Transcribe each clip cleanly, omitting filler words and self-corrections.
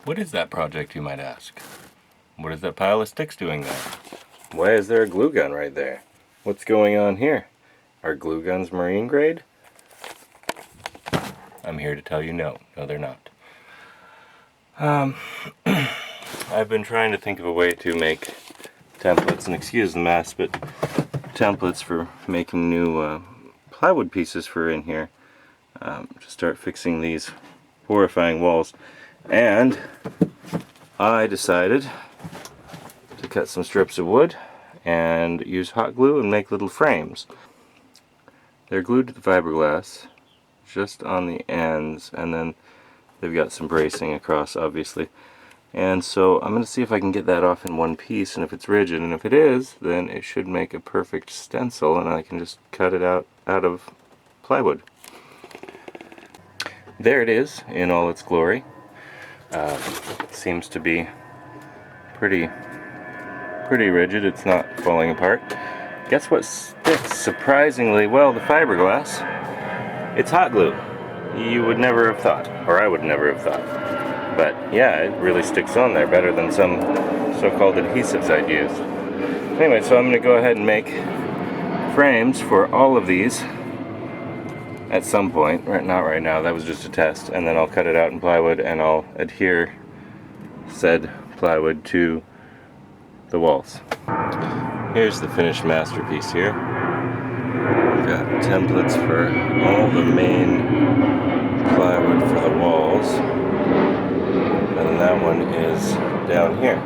What is that project, you might ask? What is that pile of sticks doing there? Why is there a glue gun right there? What's going on here? Are glue guns marine grade? I'm here to tell you no. No, they're not. I've been trying to think of a way to make templates, and excuse the mess, but templates for making new plywood pieces for in here. To start fixing these horrifying walls. And I decided to cut some strips of wood and use hot glue and make little frames. They're glued to the fiberglass just on the ends, and then they've got some bracing across, obviously. And so I'm going to see if I can get that off in one piece, and if it's rigid, and if it is, then it should make a perfect stencil, and I can just cut it out of plywood. There it is in all its glory. It seems to be pretty rigid. It's not falling apart. Guess what sticks surprisingly well to fiberglass? It's hot glue. You would never have thought, or I would never have thought. But yeah, it really sticks on there better than some so-called adhesives I'd use. Anyway, so I'm going to go ahead and make frames for all of these at some point. Not right now, that was just a test. And then I'll cut it out in plywood and I'll adhere said plywood to the walls. Here's the finished masterpiece here. We've got templates for all the main plywood for the walls. And that one is down here.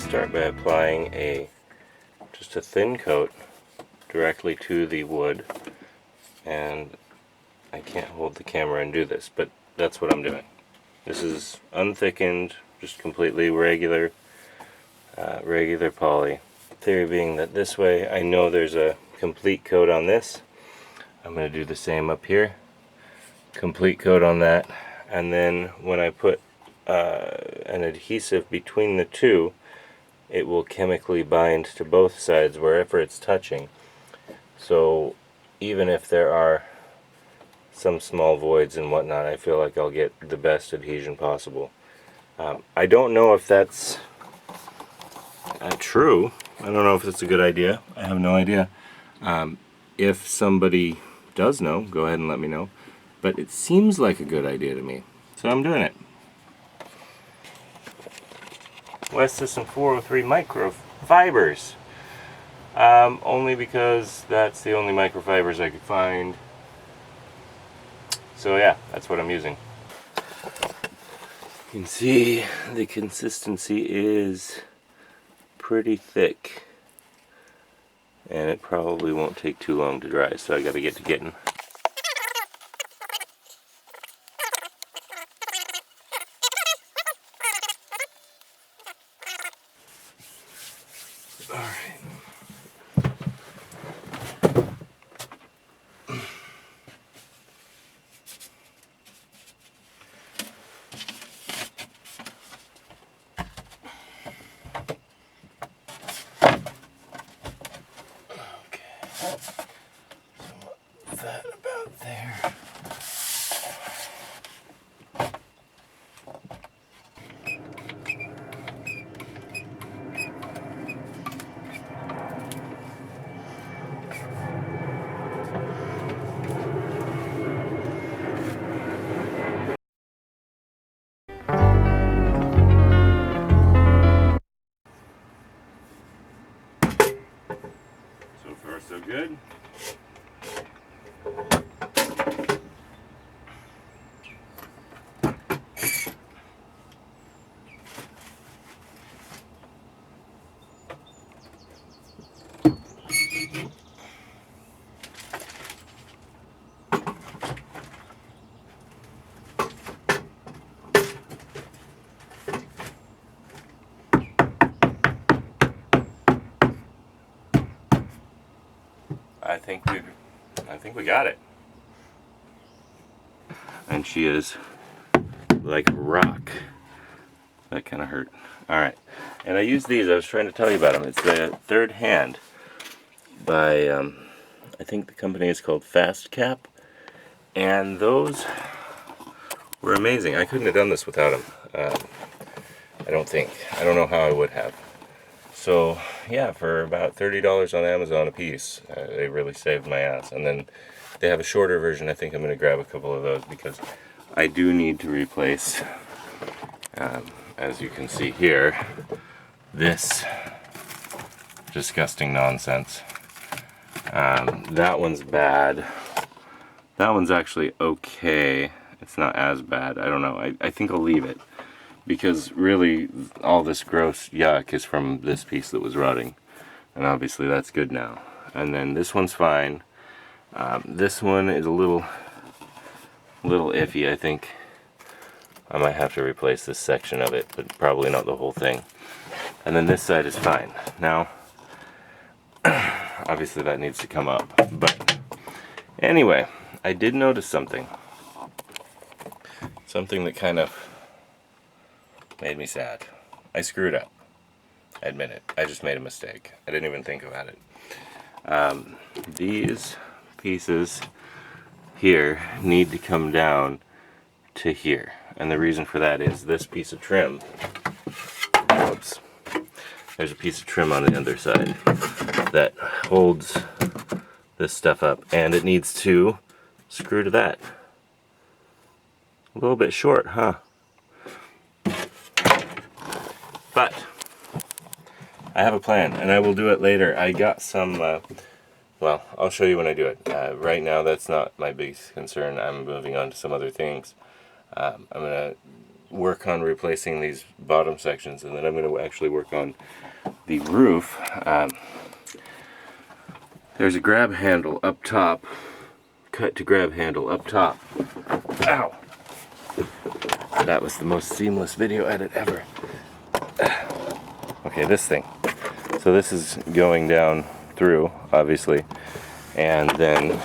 Start by applying just a thin coat directly to the wood, and I can't hold the camera and do this, but that's what I'm doing. This is unthickened, just completely regular poly. Theory being that this way I know there's a complete coat on this. I'm going to do the same up here, complete coat on that, and then when I put an adhesive between the two, it will chemically bind to both sides wherever it's touching. So even if there are some small voids and whatnot, I feel like I'll get the best adhesion possible. I don't know if that's true. I don't know if it's a good idea. I have no idea. If somebody does know, go ahead and let me know. But it seems like a good idea to me, so I'm doing it. West System 403 microfibers. Only because that's the only microfibers I could find. So yeah, that's what I'm using. You can see the consistency is pretty thick. And it probably won't take too long to dry, so I gotta get to getting. move that about there. So far, so good. I think we got it. And she is like rock. That kind of hurt. Alright. And I use these, I was trying to tell you about them. It's the Third Hand by, I think the company is called Aft Cabin. And those were amazing. I couldn't have done this without them. I don't think. I don't know how I would have. So, yeah, for about $30 on Amazon a piece, they really saved my ass. And then they have a shorter version. I think I'm going to grab a couple of those because I do need to replace, as you can see here, this disgusting nonsense. That one's bad. That one's actually okay. It's not as bad. I don't know. I think I'll leave it. Because really, all this gross yuck is from this piece that was rotting. And obviously that's good now. And then this one's fine. This one is a little iffy, I think. I might have to replace this section of it, but probably not the whole thing. And then this side is fine. Now, obviously that needs to come up. But anyway, I did notice something. Something that kind of made me sad. I screwed up. I admit it. I just made a mistake. I didn't even think about it. These pieces here need to come down to here. And the reason for that is this piece of trim. Oops. There's a piece of trim on the underside that holds this stuff up. And it needs to screw to that. A little bit short, huh? But I have a plan, and I will do it later. I got some, well, I'll show you when I do it. Right now, that's not my biggest concern. I'm moving on to some other things. I'm going to work on replacing these bottom sections, and then I'm going to actually work on the roof. There's a grab handle up top. Cut to grab handle up top. Ow! That was the most seamless video edit ever. Okay, this thing. So this is going down through, obviously, and then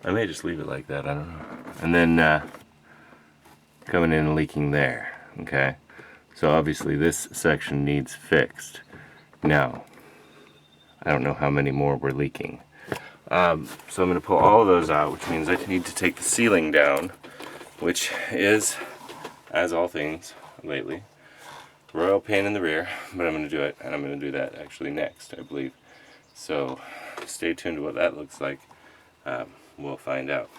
I may just leave it like that, I don't know. And then coming in and leaking there, okay? So obviously this section needs fixed. Now, I don't know how many more we're leaking. So I'm going to pull all of those out, which means I need to take the ceiling down, which is, as all things lately, royal pain in the rear, but I'm going to do it, and I'm going to do that actually next, I believe. So stay tuned to what that looks like. We'll find out.